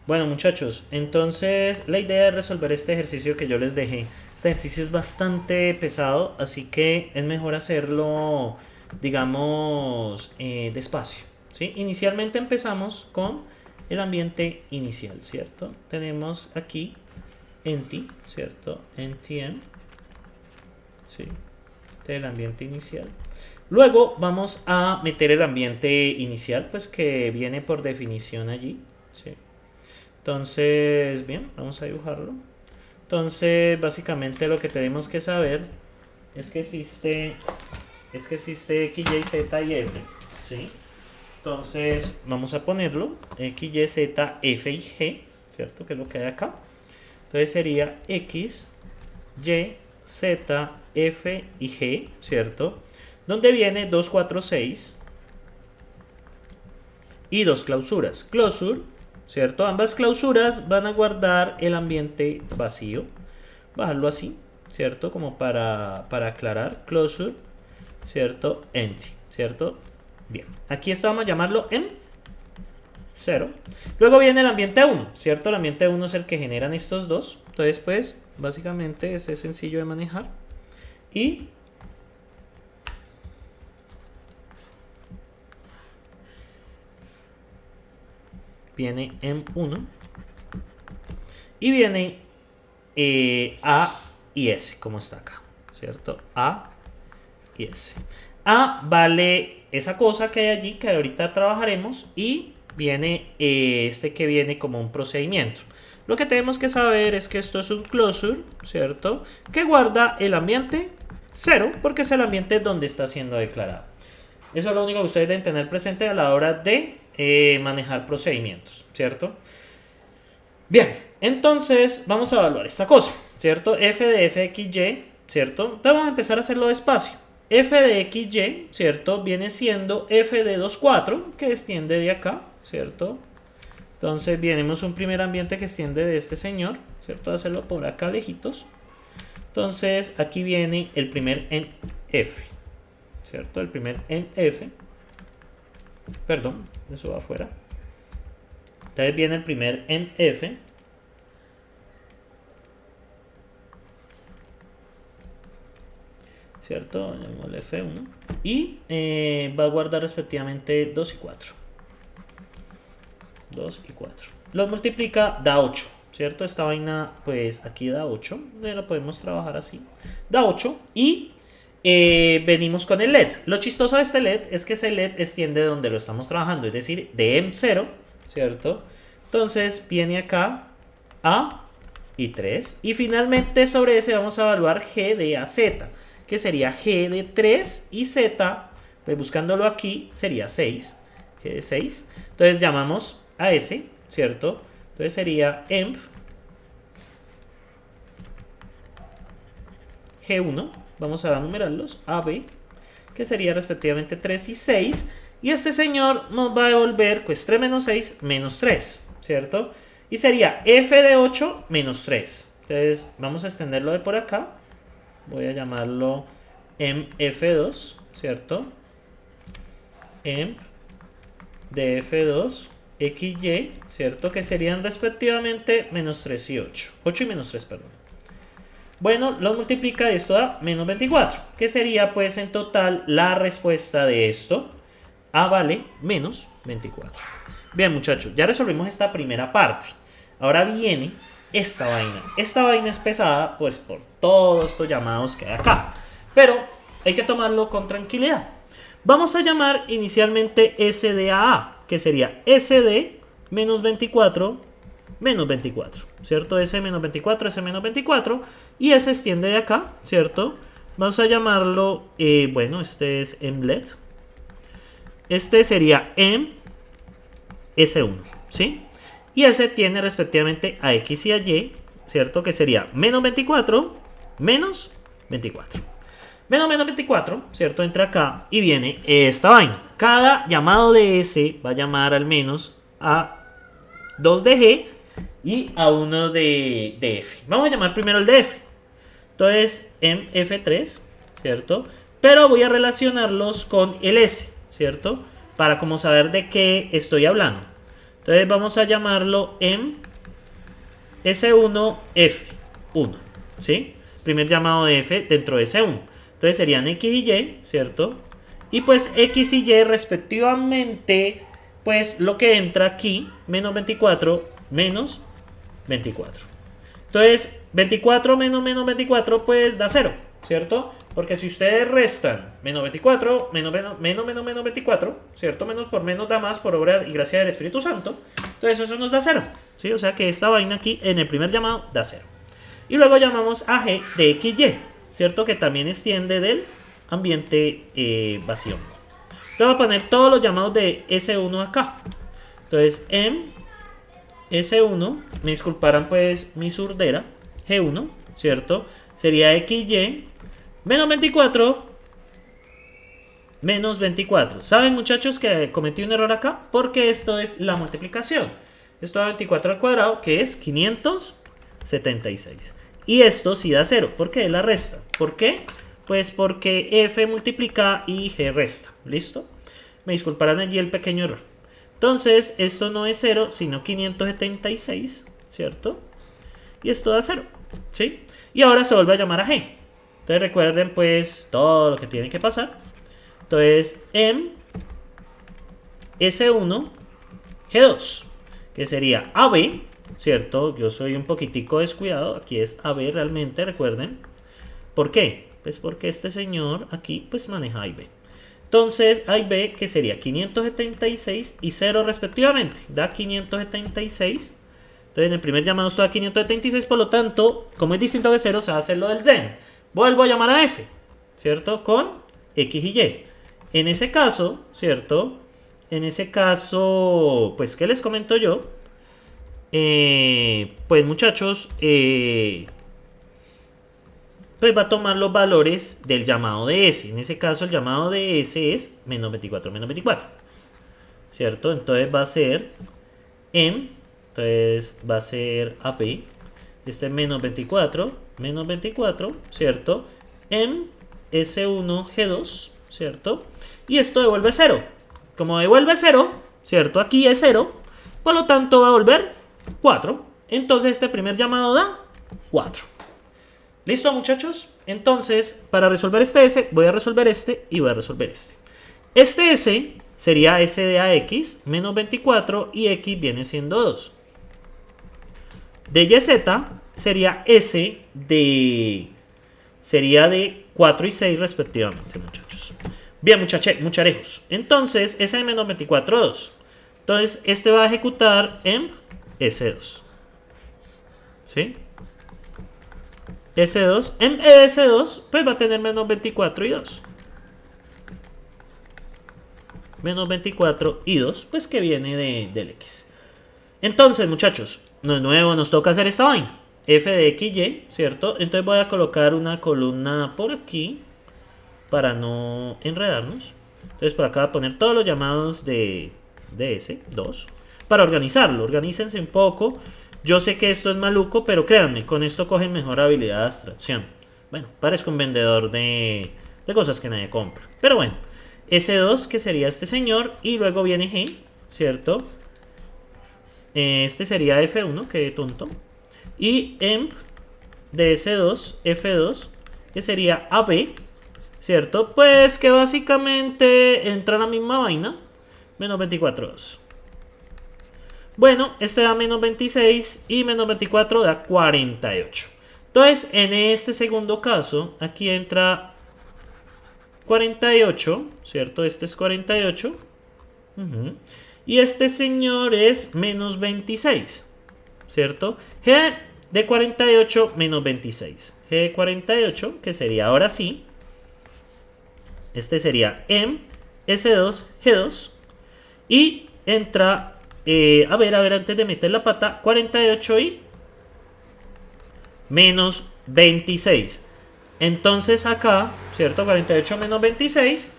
Bueno, muchachos, entonces la idea es resolver este ejercicio que yo les dejé. Este ejercicio es bastante pesado, así que es mejor hacerlo, digamos, despacio, ¿sí? Inicialmente empezamos con el ambiente inicial, ¿cierto? Tenemos aquí empty, ¿cierto? NTM, ¿sí? Del ambiente inicial. Luego vamos a meter el ambiente inicial, pues que viene por definición allí, ¿sí? Entonces, bien, vamos a dibujarlo. Entonces, básicamente lo que tenemos que saber es que existe X, Y, Z y F, ¿sí? Entonces, vamos a ponerlo X, Y, Z, F y G, ¿cierto? Que es lo que hay acá. Entonces sería X, Y, Z, F y G, ¿cierto? Donde viene 2, 4, 6 y dos clausuras. Closure, ¿cierto? Ambas clausuras van a guardar el ambiente vacío. Bajarlo así, ¿cierto? Como para aclarar. Closure, ¿cierto? Empty, ¿cierto? Bien. Aquí está, vamos a llamarlo en 0. Luego viene el ambiente 1, ¿cierto? El ambiente 1 es el que generan estos dos. Entonces, pues, básicamente es sencillo de manejar. Y viene en 1 y viene A y S, como está acá, ¿cierto? A y S. A vale esa cosa que hay allí, que ahorita trabajaremos, y viene este que viene como un procedimiento. Lo que tenemos que saber es que esto es un closure, ¿cierto? Que guarda el ambiente 0, porque es el ambiente donde está siendo declarado. Eso es lo único que ustedes deben tener presente a la hora de manejar procedimientos, ¿cierto? Bien, entonces vamos a evaluar esta cosa, ¿cierto? F de fxy, ¿cierto? Entonces vamos a empezar a hacerlo despacio. F de xy, ¿cierto? Viene siendo F de 2, 4, que extiende de acá, ¿cierto? Entonces tenemos un primer ambiente que extiende de este señor, ¿cierto? Hacerlo por acá lejitos. Entonces aquí viene el primer en F, ¿cierto? El primer en F. Perdón, eso va afuera. Entonces viene el primer en F. ¿Cierto? Llamémosle F1. Y va a guardar respectivamente 2 y 4. 2 y 4. Los multiplica, da 8. ¿Cierto? Esta vaina, pues aquí da 8. La podemos trabajar así. Da 8. Y venimos con el LED. Lo chistoso de este LED es que ese LED extiende donde lo estamos trabajando. Es decir, de M0. ¿Cierto? Entonces viene acá A y 3. Y finalmente sobre ese vamos a evaluar G de AZ, que sería G de 3 y Z, pues buscándolo aquí sería 6. G de 6. Entonces llamamos a ese, ¿cierto? Entonces sería emp G1. Vamos a numerarlos. AB, que sería respectivamente 3 y 6. Y este señor nos va a devolver, pues 3 menos 6 menos 3, ¿cierto? Y sería F de 8 menos 3. Entonces vamos a extenderlo de por acá. Voy a llamarlo F2, ¿cierto? Emp de F2 XY, ¿cierto? Que serían respectivamente menos 3 y 8. 8 y menos 3, perdón. Bueno, lo multiplica, esto da menos 24, que sería pues en total la respuesta de esto. A vale menos 24. Bien, muchachos, ya resolvimos esta primera parte. Ahora viene esta vaina. Esta vaina es pesada pues por todos estos llamados que hay acá. Pero hay que tomarlo con tranquilidad. Vamos a llamar inicialmente SDAA, que sería SD menos 24 menos 24, ¿cierto? S menos 24, S menos 24. Y S extiende de acá, ¿cierto? Vamos a llamarlo, bueno, este es mlet. Este sería M S1, ¿sí? Y S tiene respectivamente a X y a Y, ¿cierto? Que sería menos 24 menos 24. Menos 24, ¿cierto? Entra acá y viene esta vaina. Cada llamado de S va a llamar al menos a 2 de G y a 1 de F. Vamos a llamar primero el de F. Entonces, F3, ¿cierto? Pero voy a relacionarlos con el S, ¿cierto? Para como saber de qué estoy hablando. Entonces vamos a llamarlo en S1F1, ¿sí? Primer llamado de F dentro de S1. Entonces serían X y Y, ¿cierto? Y pues X y Y respectivamente, pues lo que entra aquí, menos 24 menos 24. Entonces, 24 menos 24, pues da 0, ¿cierto? Porque si ustedes restan menos 24, menos 24, ¿cierto? Menos por menos da más por obra y gracia del Espíritu Santo. Entonces eso nos da 0, ¿sí? O sea que esta vaina aquí en el primer llamado da 0. Y luego llamamos a G de XY, ¿cierto? Que también extiende del ambiente vacío. Entonces voy a poner todos los llamados de S1 acá. Entonces, en S1, me disculparán pues mi surdera, G1, ¿cierto? Sería XY menos 24 menos 24. ¿Saben, muchachos, que cometí un error acá? Porque esto es la multiplicación. Esto da 24 al cuadrado, que es 576. Y esto sí da 0, porque es la resta. ¿Por qué? Pues porque F multiplica y G resta. ¿Listo? Me disculparán allí el pequeño error. Entonces, esto no es 0, sino 576, ¿cierto? Y esto da 0, ¿sí? Y ahora se vuelve a llamar a G. Entonces recuerden pues todo lo que tiene que pasar. Entonces, en S1, G2, que sería AB, ¿cierto? Yo soy un poquitico descuidado, aquí es AB realmente, recuerden. ¿Por qué? Pues porque este señor aquí pues maneja A y B. Entonces, A y B, que sería 576 y 0 respectivamente, da 576. Entonces, en el primer llamado esto da 576, por lo tanto, como es distinto de 0, se va a hacer lo del Zen. Vuelvo a llamar a F, ¿cierto? Con X y Y. En ese caso, ¿cierto? En ese caso, pues, ¿qué les comento yo? Pues, muchachos, pues va a tomar los valores del llamado de S. En ese caso, el llamado de S es menos 24 menos 24. ¿Cierto? Entonces va a ser M. Entonces va a ser AP. Este menos 24, ¿cierto? M S1 G2, ¿cierto? Y esto devuelve 0. Como devuelve 0, ¿cierto? Aquí es 0. Por lo tanto va a volver 4. Entonces este primer llamado da 4. ¿Listo, muchachos? Entonces, para resolver este S, voy a resolver este y voy a resolver este. Este S sería S de AX menos 24 y X viene siendo 2. De YZ sería S de... sería de 4 y 6 respectivamente, muchachos. Bien, mucharejos. Entonces, S de menos 24, 2. Entonces, este va a ejecutar en S2. ¿Sí? S2, en S2, pues va a tener menos 24 y 2. Menos 24 y 2, pues que viene del X. Entonces, muchachos, de nuevo nos toca hacer esta vaina. F de X, Y, ¿cierto? Entonces voy a colocar una columna por aquí para no enredarnos. Entonces por acá voy a poner todos los llamados de S2 para organizarlo. Organícense un poco. Yo sé que esto es maluco, pero créanme, con esto cogen mejor habilidad de abstracción. Bueno, parezco un vendedor de cosas que nadie compra. Pero bueno, S2, que sería este señor, y luego viene G, ¿cierto? Este sería F1, que tonto. Y emp de S2, F2, que sería AB, ¿cierto? Pues que básicamente entra en la misma vaina, menos 24, 2. Bueno, este da menos 26 y menos 24 da 48. Entonces, en este segundo caso, aquí entra 48, ¿cierto? Este es 48. Y este señor es menos 26, ¿cierto? G de 48 menos 26. G de 48, que sería ahora sí. Este sería M, S2, G2. Y entra... a ver, antes de meter la pata, 48 y menos 26. Entonces acá, ¿cierto? 48 menos 26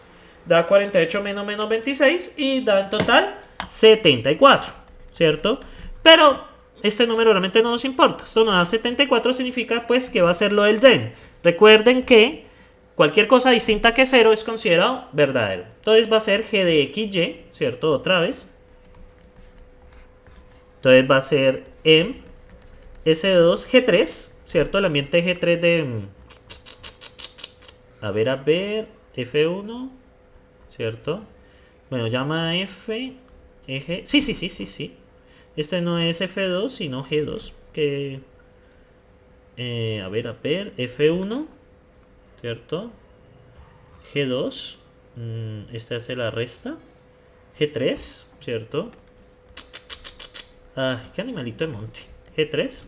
da 48 menos 26 y da en total 74, ¿cierto? Pero este número realmente no nos importa. Esto nos da 74, significa pues que va a ser lo del Zen. Recuerden que cualquier cosa distinta que 0 es considerado verdadero. Entonces va a ser G de XY, ¿cierto? Otra vez. Entonces va a ser emp S2 G3, ¿cierto? El ambiente G3 de... A ver, F1, ¿cierto? Bueno, llama F, eje... Sí. Este no es F2, sino G2, que... a ver, F1, ¿cierto? G2, este hace la resta. G3, ¿cierto? Ay, qué animalito de monte. G3.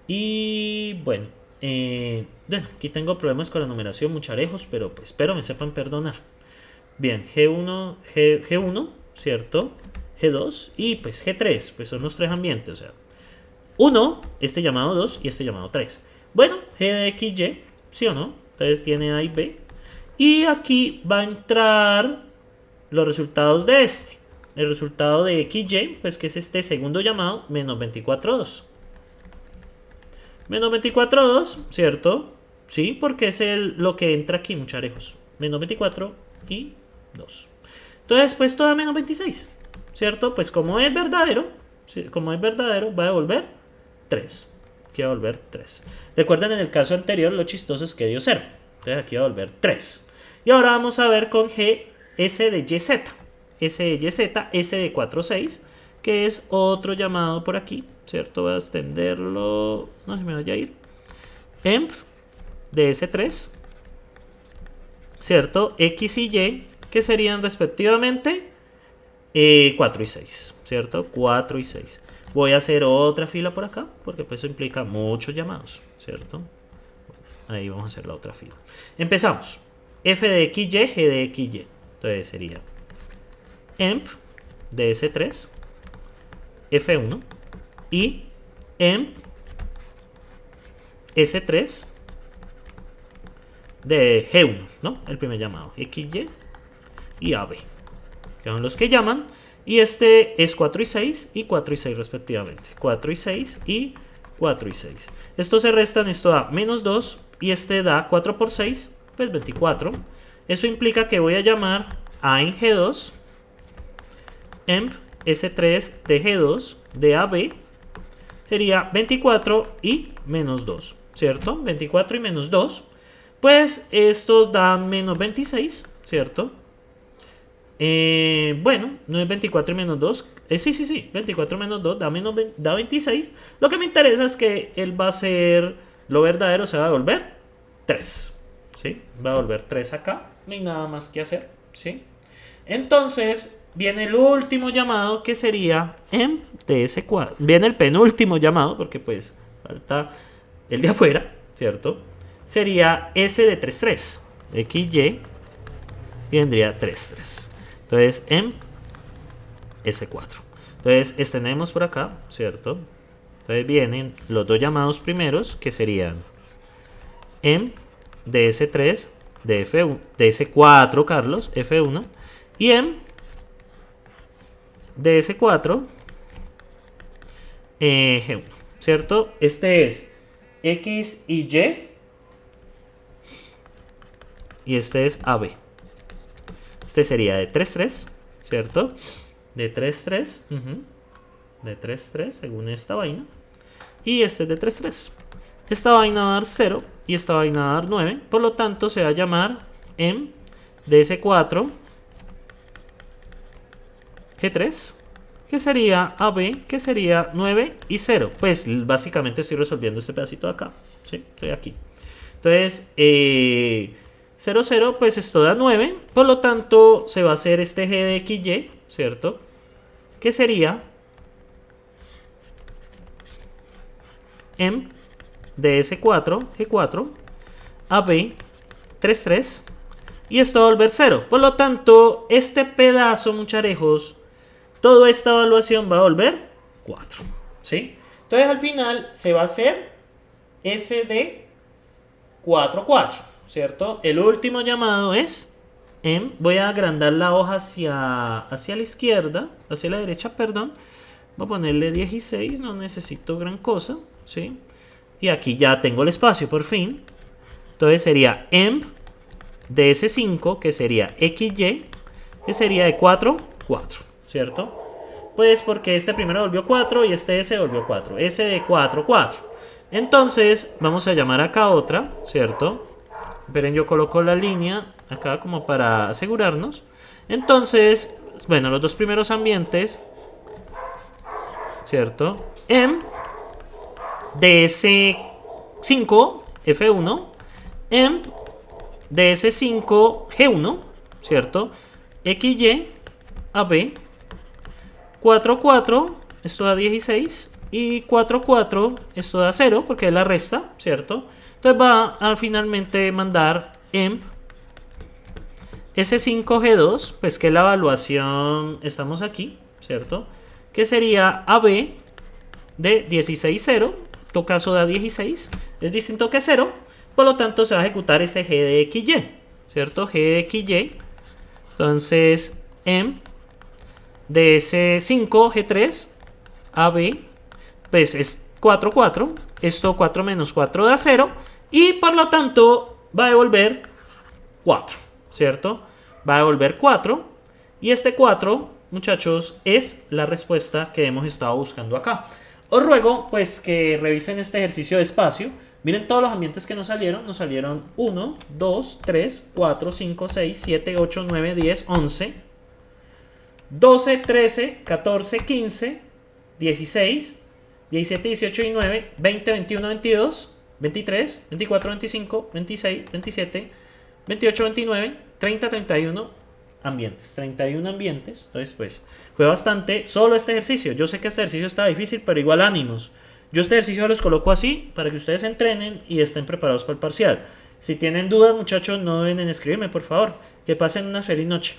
Y bueno, aquí tengo problemas con la numeración, mucharejos, pero pues espero me sepan perdonar. Bien, G1, G1, ¿cierto? G2 y pues G3, pues son los tres ambientes, o sea, 1, este llamado 2 y este llamado 3. Bueno, G de X, Y, ¿sí o no? Entonces tiene A y B. Y aquí va a entrar los resultados de este. El resultado de XY, pues que es este segundo llamado, menos 24,2. Menos 24,2, ¿cierto? Sí, porque es lo que entra aquí, mucharejos. Menos 24 y 2. Entonces, pues todo a menos 26, ¿cierto? Pues como es verdadero, va a devolver 3. Aquí va a devolver 3. Recuerden, en el caso anterior, lo chistoso es que dio 0. Entonces aquí va a devolver 3. Y ahora vamos a ver con G, S de YZ. S de YZ, S de 4,6, que es otro llamado por aquí, ¿cierto? Voy a extenderlo, no se me vaya a ir. Emp de S3, ¿cierto? X y Y, que serían respectivamente 4 y 6, ¿cierto? 4 y 6. Voy a hacer otra fila por acá, porque pues eso implica muchos llamados, ¿cierto? Ahí vamos a hacer la otra fila. Empezamos. F de XY, G de XY. Entonces sería emp de S3, F1 y emp S3 de G1, ¿no? El primer llamado, XY y AB, que son los que llaman. Y este es 4 y 6 y 4 y 6 respectivamente. 4 y 6 y 4 y 6. Estos se restan, esto da menos 2 y este da 4 por 6, pues 24. Eso implica que voy a llamar A en G2, emp S3 de G2 de AB, sería 24 y menos 2, ¿cierto? 24 y menos 2. Pues estos dan menos 26, ¿cierto? Bueno, no es 24 y menos 2. Sí. 24 menos 2 da 26. Lo que me interesa es que él va a ser lo verdadero, se va a devolver 3. ¿Sí? Va a devolver 3 acá. No hay nada más que hacer. ¿Sí? Entonces, viene el último llamado que sería emp de S4. Viene el penúltimo llamado, porque pues falta el de afuera, ¿cierto? Sería S de 3,3. XY vendría 3,3. Entonces, emp S4. Entonces, extendemos por acá, ¿cierto? Entonces vienen los dos llamados primeros, que serían emp de S3 de F1, de S4, Carlos, F1, y emp de S4 G1, ¿cierto? Este es X y Y, y este es AB. Este sería de 3,3, ¿cierto? De 3,3, de 3,3 según esta vaina. Y este es de 3,3. Esta vaina va a dar 0 y esta vaina va a dar 9. Por lo tanto, se va a llamar emp de S4 G3, que sería AB, que sería 9 y 0. Pues básicamente estoy resolviendo este pedacito de acá. ¿Sí? Estoy aquí. Entonces, 0, 0, pues esto da 9. Por lo tanto, se va a hacer este G de XY, ¿cierto? Que sería emp de S4, G4, AB, 3,3. Y esto va a volver 0. Por lo tanto, este pedazo, mucharejos, toda esta evaluación va a volver 4. ¿Sí? Entonces, al final, se va a hacer S de 4, 4. ¿Cierto? El último llamado es emp. Voy a agrandar la hoja hacia la izquierda, hacia la derecha, perdón. Voy a ponerle 16, no necesito gran cosa, ¿sí? Y aquí ya tengo el espacio, por fin. Entonces sería emp de S5, que sería XY, que sería de 4, 4, ¿cierto? Pues porque este primero volvió 4 y este S volvió 4. S de 4, 4. Entonces, vamos a llamar acá otra, ¿cierto? Esperen, yo coloco la línea acá como para asegurarnos. Entonces, bueno, los dos primeros ambientes, ¿cierto? M DS5 F1, M DS5 G1, ¿cierto? XY AB 4, 4, esto da 16. Y 4, 4, esto da 0, porque es la resta, ¿cierto? Entonces va a finalmente mandar emp S5G2, pues que la evaluación, estamos aquí, ¿cierto? Que sería AB de 16, 0. En todo caso da 16, es distinto que 0. Por lo tanto se va a ejecutar ese G de XY, ¿cierto? G de XY. Entonces, emp de S5 G3 AB, pues es 4, 4. Esto 4 menos 4 da 0. Y por lo tanto va a devolver 4, ¿cierto? Va a devolver 4. Y este 4, muchachos, es la respuesta que hemos estado buscando acá. Os ruego, pues, que revisen este ejercicio despacio. Miren todos los ambientes que nos salieron. Nos salieron 1, 2, 3, 4, 5, 6, 7, 8, 9, 10, 11, 12, 13, 14, 15, 16, 17, 18, 19, 20, 21, 22, 23, 24, 25, 26, 27, 28, 29, 30, 31 ambientes. 31 ambientes. Entonces, pues, fue bastante solo este ejercicio. Yo sé que este ejercicio está difícil, pero igual ánimos. Yo este ejercicio los coloco así para que ustedes entrenen y estén preparados para el parcial. Si tienen dudas, muchachos, no deben en escribirme, por favor. Que pasen una feliz noche.